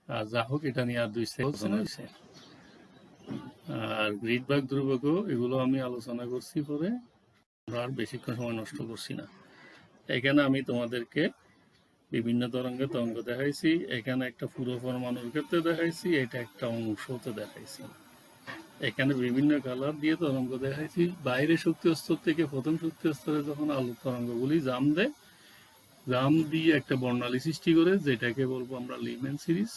আর যা হোক, এটা নিয়ে আর 2 সেকশন হয়েছে। আর গ্রিডবার্গ ধ্রুবক এগুলো আমি আলোচনা করছি পরে, আমরা আর বেশিক্ষণ সময় নষ্ট করছি না। এখানে আমি তোমাদেরকে বিভিন্ন তরঙ্গের তরঙ্গ দেখাইছি। এখানে একটা পুরো পরমাণুর ক্ষেত্রে দেখাইছি, এটা একটা অংশতে দেখাইছি। এখানে বিভিন্ন কালার দিয়ে তরঙ্গ দেখাইছি। বাইরে শক্তি স্তর থেকে প্রথম শক্তি স্তরে যখন আলোক তরঙ্গগুলি জাম দেয়, জাম দিয়ে একটা বর্ণালী সৃষ্টি করে, যেটাকে বলবো আমরা লিহম্যান সিরিজ।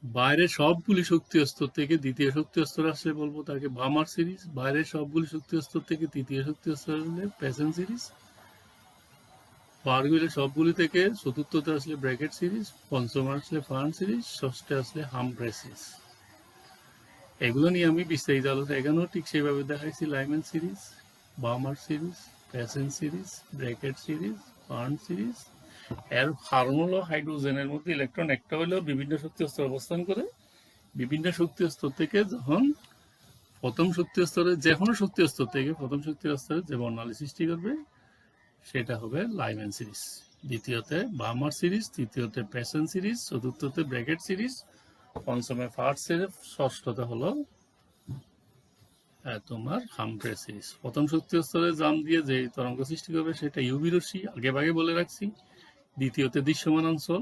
বাইরে সবগুলি শক্তি স্তর থেকে দ্বিতীয় শক্তি স্তর আসলে বলবো তাকে বামার সিরিজ। বাইরের সবগুলি শক্তি স্তর থেকে তৃতীয় শক্তি স্তর আসলে প্যাসেন সিরিজ। পাওয়ারগুলি সবগুলি থেকে চতুর্থতে আসলে ব্র্যাকেট সিরিজ, পঞ্চম আসলে ফার্ন সিরিজ, ষষ্ঠে আসলে হামফ্রে সিরিজ। এগুলো নিয়ে আমি বিস্তারিত আলোচনা এখানেও ঠিক সেইভাবে দেখাইছি। Lyman series, Balmer series, Paschen series, Brackett series, ফার্ন সিরিজ। এর কারণ হলো হাইড্রোজেনের মধ্যে ইলেকট্রন একটা হলেও বিভিন্ন শক্তি স্তর অবস্থান করে। বিভিন্ন শক্তি স্তর থেকে যখন প্রথম শক্তি স্তরে, যে কোনো শক্তি স্তর থেকে প্রথম শক্তি স্তরে যে বর্ণালী সৃষ্টি করবে, সেটা হবে লাইম্যান সিরিজ। দ্বিতীয়তে বার্মার সিরিজ, তৃতীয়তে প্যাসেন সিরিজ, চতুর্থতে ব্র্যাকেট সিরিজ, পঞ্চমে ফার্স্ট সিরিজ, ষষ্ঠতে হলো তোমার হামফ্রে সিরিজ। প্রথম শক্তি স্তরে জাম দিয়ে যে তরঙ্গ সৃষ্টি করবে সেটা ইউভি রশ্মি, আগে ভাগে বলে রাখছি। দ্বিতীয়তে দৃশ্যমান অঞ্চল,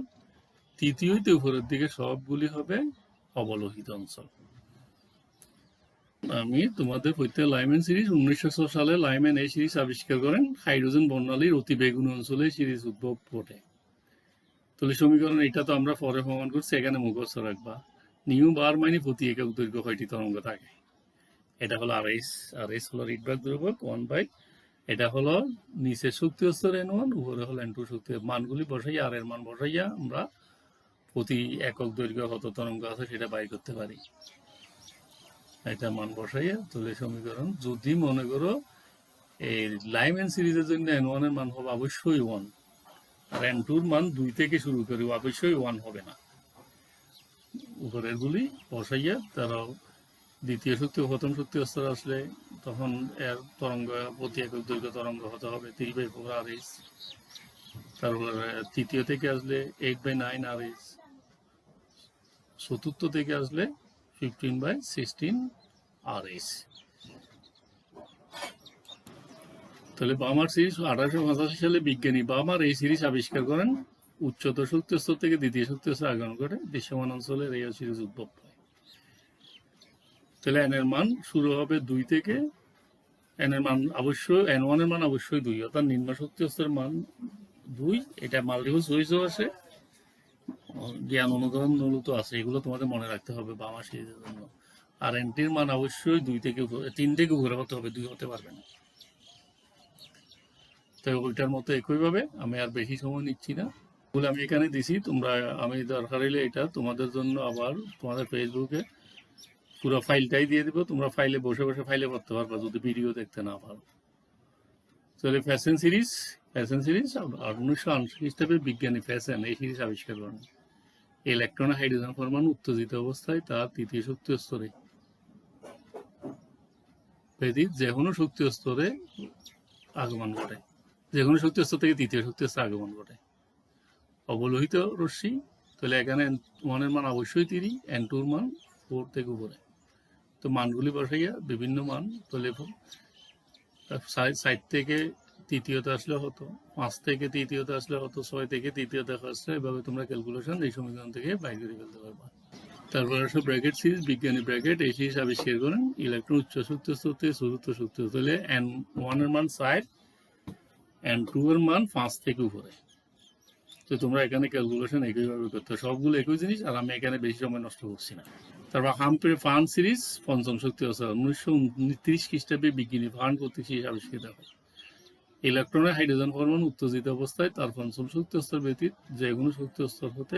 তৃতীয়তে উপরের দিকে সবগুলি হবে অবলোহিত অঞ্চল। আমি তোমাদের পড়তে লাইম্যান সিরিজ 1900 সালে লাইম্যান এই সিরিজ আবিষ্কার করেন। হাইড্রোজেন বর্ণালীর অতি বেগুনি অঞ্চলে সিরিজ উদ্ভব ঘটে। তাহলে সমীকরণ এটা তো আমরা পরে প্রমাণ করছি, এখানে মুখস্থ রাখবা। নিউ বার মানে প্রতি একক দৈর্ঘ্য কয়টি তরঙ্গ থাকে, এটা হলো আরএস। আরএস হলো রিডবার্গ ধ্রুবক 1/, এটা হলো নিচের শক্তি স্তর N1, উপরে হলো N2 শক্তি। মানগুলি বসাইয়া আর এর মান বসাইয়া আমরা প্রতি একক দৈর্ঘ্য কত তরঙ্গ আছে সেটা বাই করতে পারি। এটা মান বসাইয়া তাহলে সমীকরণ, যদি মনে করো এই লাইম্যান সিরিজের জন্য N1 এর মান হবে অবশ্যই 1, আর N2 এর মান 2 থেকে শুরু করি, অবশ্যই 1 হবে না। উপরের গুলি বসাইয়া তারা দ্বিতীয় শক্তি ও প্রথম শক্তি স্তর আসলে তখন এর তরঙ্গ প্রতি একক দৈর্ঘ্য তরঙ্গ হতে হবে 3/4 আরএস। তারপর তৃতীয় থেকে আসলে 8/9 আরএস। চতুর্থ থেকে আসলে 15/16 আরএস। তাহলে বার্মার সিরিজ 1885 সালে বিজ্ঞানী বার্মার এই সিরিজ আবিষ্কার করেন। উচ্চতর শক্তি স্তর থেকে দ্বিতীয় শক্তি স্তর আগমন করে দৃশ্যমান অঞ্চলের এই সিরিজ উদ্ভব হয়। তাহলে এন এর মান শুরু হবে 2 থেকে, এন এর মান অবশ্যই N1 এর মান অবশ্যই 2, অর্থাৎ নিম্ন শক্তি স্তরের মান 2। এটা মাল্টিপল চয়েসও আছে, জ্ঞান অনুধাবন মূলত আছে, এগুলো তোমাদের মনে রাখতে হবে বার্মা সিরিজের জন্য। আর এনটির মান অবশ্যই 2 থেকে 3 থেকে উপরে হতে হবে, 2 হতে পারবে না। তো ওইটার মতো একইভাবে আমি আর বেশি সময় নিচ্ছি না, বলে আমি এখানে দিছি। তোমরা আমি দরকার হলে এটা তোমাদের জন্য আবার তোমাদের ফেসবুকে পুরো ফাইলটাই দিয়ে দিব, তোমরা ফাইলে বসে বসে ফাইলে পড়তে পারবা যদি ভিডিও দেখতে না পারো। তাহলে ফ্যাশন সিরিজ 1968 খ্রিস্টাব্দে বিজ্ঞানী ফ্যাশন এই সিরিজ আবিষ্কার করেন। ইলেকট্রন হাইড্রোজেন পরমাণু উত্তেজিত অবস্থায় তার তৃতীয় শক্তি স্তরে ব্যতীত যে কোনো শক্তি স্তরে আগমন ঘটে, যে কোনো শক্তি স্তর থেকে তৃতীয় শক্তি স্তরে আগমন ঘটে। অবলোহিত রশ্মি, তাহলে এখানে N1 এর মান অবশ্যই 3, N2 এর মান 4 থেকে উপরে। তো মানগুলি বসাইয়া বিভিন্ন মান, তাহলে 60 থেকে তৃতীয়তে আসলে হতো, 5 থেকে তৃতীয়তে আসলে হতো, 6 থেকে তৃতীয়তে আসলে, এভাবে তোমরা ক্যালকুলেশন এই সমীকরণ থেকে বাইর করে ফেলতে পারবা। তারপর আসলে ব্র্যাকেট সিরিজ, বিজ্ঞানী ব্র্যাকেট এই সিরিজ আবিষ্কার করেন। ইলেকট্রন উচ্চ শক্তি স্তর থেকে চতুর্থ শক্তি স্তরে N1 এর মান 4, N2 এর মান 5 থেকে উপরে। তো তোমরা এখানে ক্যালকুলেশন একইভাবে করতে, সবগুলো একই জিনিস, আর আমি এখানে বেশি সময় নষ্ট করছি না। তারপর হামফ্রে ফার্ন সিরিজ পঞ্চম শক্তি স্তর 1929 খ্রিস্টাব্দে বিজ্ঞানী ফার্ন কর্তৃক সিরিজ আবিষ্কৃত হয়। ইলেকট্রনের হাইড্রোজেন পরমাণু উত্তেজিত অবস্থায় তার পঞ্চম শক্তি স্তর ব্যতীত যে কোনো শক্তি স্তর হতে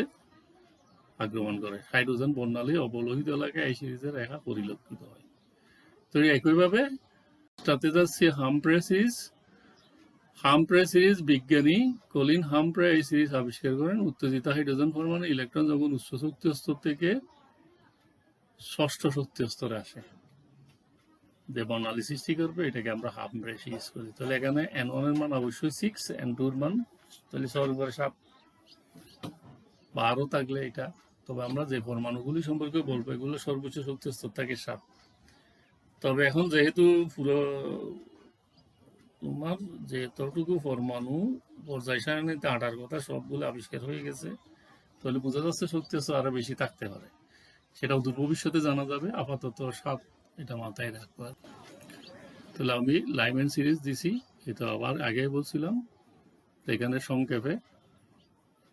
আক্রমণ করে। হাইড্রোজেন বর্ণালী অবলোহিত এলাকায় এই সিরিজের রেখা পরিলক্ষিত হয়। তো একইভাবে তাতে যাচ্ছে হামফ্রে সিরিজ। হামফ্রে সিরিজ বিজ্ঞানী কলিন হামফ্রে এই সিরিজ আবিষ্কার করেন। উত্তেজিত হাইড্রোজেন পরমাণু ইলেকট্রন যখন উচ্চ শক্তি স্তর থেকে ষষ্ঠ শক্তি স্তরে আসে, যে বর্ণালী সৃষ্টি করবে, এটাকে আমরা হামফ্রে সিরিজ করি। তাহলে এখানে N1 এর মান অবশ্যই 6, N2 এর মান তাহলে 6 উপরে 7, 12 থাকলে এটা। তবে আমরা যে পরমাণুগুলি সম্পর্কে বলবো এগুলো সর্বোচ্চ শক্তি স্তর থাকে 7। তবে এখন যেহেতু পুরো তোমার যে যতটুকু পরমাণু পর্যায় সারণীতে আটার কথা সবগুলো আবিষ্কার হয়ে গেছে, তাহলে বোঝা যাচ্ছে শক্তি স্তর আরো বেশি থাকতে পারে। সেটাও দূর ভবিষ্যতে জানা যাবে, আপাতত 7 এটা মাথায় রাখবো। তাহলে আমি লাইম্যান সিরিজ দিছি, এটা আবার আগে বলছিলাম। এখানে সংক্ষেপে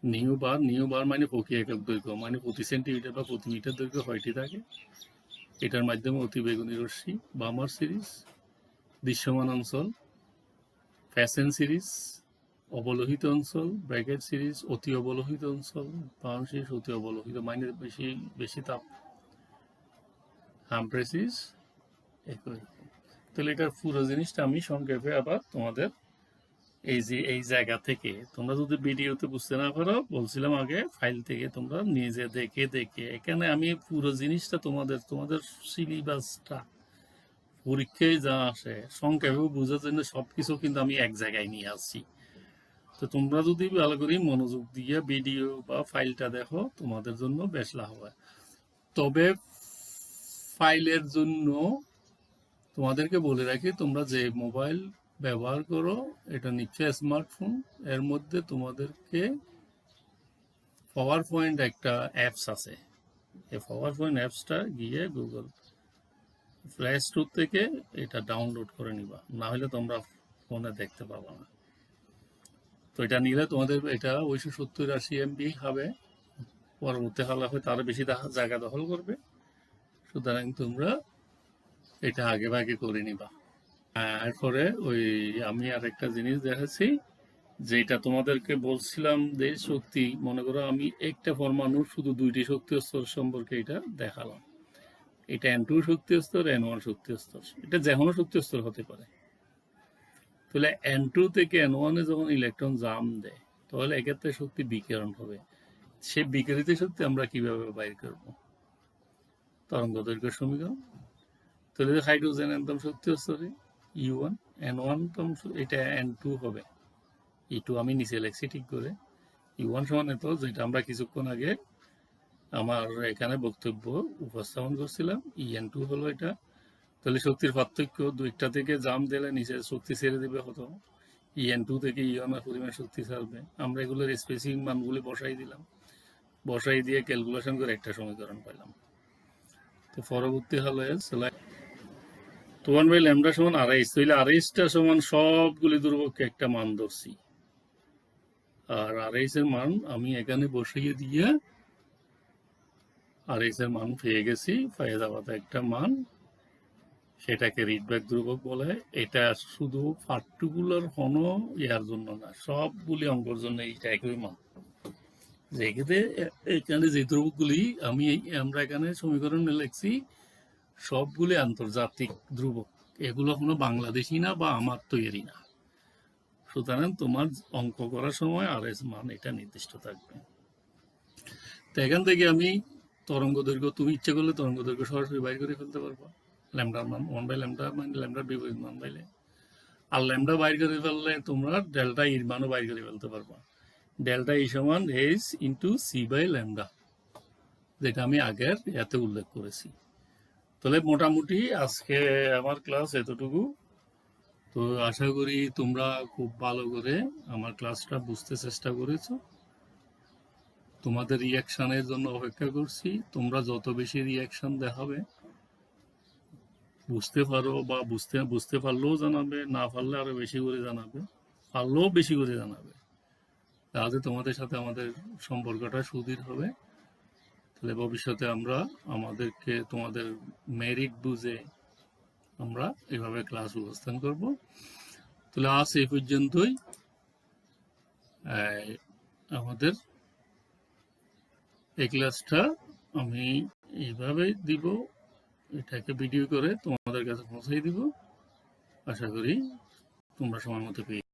নিউ বার মানে প্রতি একক দৈর্ঘ্য, মানে প্রতি সেন্টিমিটার বা প্রতি মিটার দৈর্ঘ্য কয়টি থাকে, এটার মাধ্যমে অতি বেগুনি রশ্মি। বার্মার সিরিজ দৃশ্যমান অঞ্চল, ফ্যাশন সিরিজ অবলোহিত অঞ্চল, ব্র্যাকেট সিরিজ অতি অবলোহিত অঞ্চল, ফার্ন সিরিজ অতি অবলোহিত মানে বেশি তাপ, হামফ্রে সিরিজ একই। তাহলে এটার পুরো জিনিসটা আমি সংক্ষেপে আবার তোমাদের এই জায়গা থেকে, তোমরা যদি ভিডিওতে বুঝতে না পারো বলছিলাম আগে, ফাইল থেকে তোমরা নিজে দেখে এখানে আমি পুরো জিনিসটা তোমাদের সিলেবাসটা পরীক্ষায় যা আসে সংক্ষেপে বোঝার জন্য সবকিছু কিন্তু আমি এক জায়গায় নিয়ে আসছি। তো তোমরা যদি ভালো করে মনোযোগ দিয়ে ভিডিও বা ফাইলটা দেখো তোমাদের জন্য বেশ লাভ হয়। তবে ফাইলের জন্য তোমাদেরকে বলে রাখি, তোমরা যে মোবাইল ব্যবহার করো এটা নিশ্চয়ই স্মার্টফোন, এর মধ্যে তোমাদেরকে পাওয়ার পয়েন্ট একটা অ্যাপস আছে। এই পাওয়ার পয়েন্ট অ্যাপসটা গিয়ে গুগল প্লে স্টোর থেকে এটা ডাউনলোড করে নিবা, না হলে তোমরা ফোনে দেখতে পাবা না। তো এটা নিলে তোমাদের এটা 270-80 MB হবে, পরবর্তী কালে হয়তো আরো বেশি জায়গা দখল করবে। সুতরাং তোমরা এটা আগে ভাগে করে নিবা। এরপরে ওই আমি আর একটা জিনিস দেখাচ্ছি, যেটা তোমাদেরকে বলছিলাম যে শক্তি, মনে করো আমি একটা পরমাণুর শুধু 2টি শক্তি স্তর সম্পর্কে এটা দেখালাম। এটা N2 শক্তি স্তর, N1 শক্তি স্তর, এটা যে কোনো শক্তি স্তর হতে পারে। তাহলে N2 থেকে N1 এ যখন ইলেকট্রন জাম দেয় তাহলে এক্ষেত্রে শক্তি বিকিরণ হবে। সে বিকিরিত শক্তি আমরা কিভাবে বাইর করব? তরঙ্গ দৈর্ঘ্য সমীকরণ। তাহলে হাইড্রোজেন একদম শক্তি স্তরে U1, N1 এটা N2 হবে, E2 আমি নিচে লিখছি ঠিক করে। U1 সমান এত, যেটা আমরা কিছুক্ষণ আগে আমার এখানে বক্তব্য উপস্থাপন করছিলাম। EN2 হলো এটা। তাহলে শক্তির পার্থক্য, দুইটা থেকে জাম দিলে নিচে শক্তি ছেড়ে দিবে হতো, EN2 থেকে E1 এর পরিমাণ শক্তি ছাড়বে। আমরা এগুলোর স্পেসিফিক মানগুলি বসাই দিলাম, বসাই দিয়ে ক্যালকুলেশন করে একটা সমীকরণ পেলাম। তো পরবর্তী হলো তোমার ভাই ল্যামডা সমান আড়াইশ, তাহলে আড়াইশটা সমান সবগুলি ধ্রুবককে একটা মান ধরছি, আর আড়াইশের মান আমি এখানে বসিয়ে দিয়ে আড়াইশের মান পেয়ে গেছি। পেয়ে যাওয়াতে একটা মান, সেটাকে রিডব্যাক ধ্রুবক বলে। এটা শুধু পার্টিকুলার কোনো ইয়ার জন্য না, সবগুলি অঙ্কর জন্য এইটা একই মান। যেক্ষেত্রে এখানে যে ধ্রুবকগুলি আমরা এখানে সমীকরণে লিখছি সবগুলি আন্তর্জাতিক ধ্রুবক, এগুলো কোনো বাংলাদেশি না বা আমার তৈরি না। সুতরাং তোমার অঙ্ক করার সময় RS মান এটা নির্দিষ্ট থাকবে। তো এখান থেকে আমি তরঙ্গ দৈর্ঘ্য, তুমি ইচ্ছে করলে তরঙ্গ দৈর্ঘ্য সরাসরি বাইর করে ফেলতে পারবো। ল্যামডার মান 1/λ মানে ল্যামডার বিপরীত মান পাইলে, আর ল্যামডা বাইর করে ফেললে তোমরা ডেল্টা এর মানও বাইর করে ফেলতে পারবা। ডেল্টা E সমান H ইন্টু C/λ, যেটা আমি আগের ইয়াতে উল্লেখ করেছি। তাহলে মোটামুটি আজকে আমার ক্লাস এতটুকু। তো আশা করি তোমরা খুব ভালো করে আমার ক্লাসটা বুঝতে চেষ্টা করেছো। তোমাদের রিয়াকশনের জন্য অপেক্ষা করছি। তোমরা যত বেশি রিয়াকশন দেখাবে, বুঝতে পারো বা বুঝতে পারলেও জানাবে, না পারলে আরো বেশি করে জানাবে, পারলেও বেশি করে জানাবে, তাহলে তোমাদের সাথে আমাদের সম্পর্কটা সুদৃঢ় হবে। তাহলে ভবিষ্যতে আমরা আমাদেরকে তোমাদের মেরিট বুঝে আমরা এভাবে ক্লাস উপস্থান করব। তাহলে আজ এই পর্যন্তই। আমাদের এই ক্লাসটা আমি এইভাবে দিব, এটাকে ভিডিও করে তোমাদের কাছে পৌঁছাই দিব। আশা করি তোমরা সময় মতো পেয়ে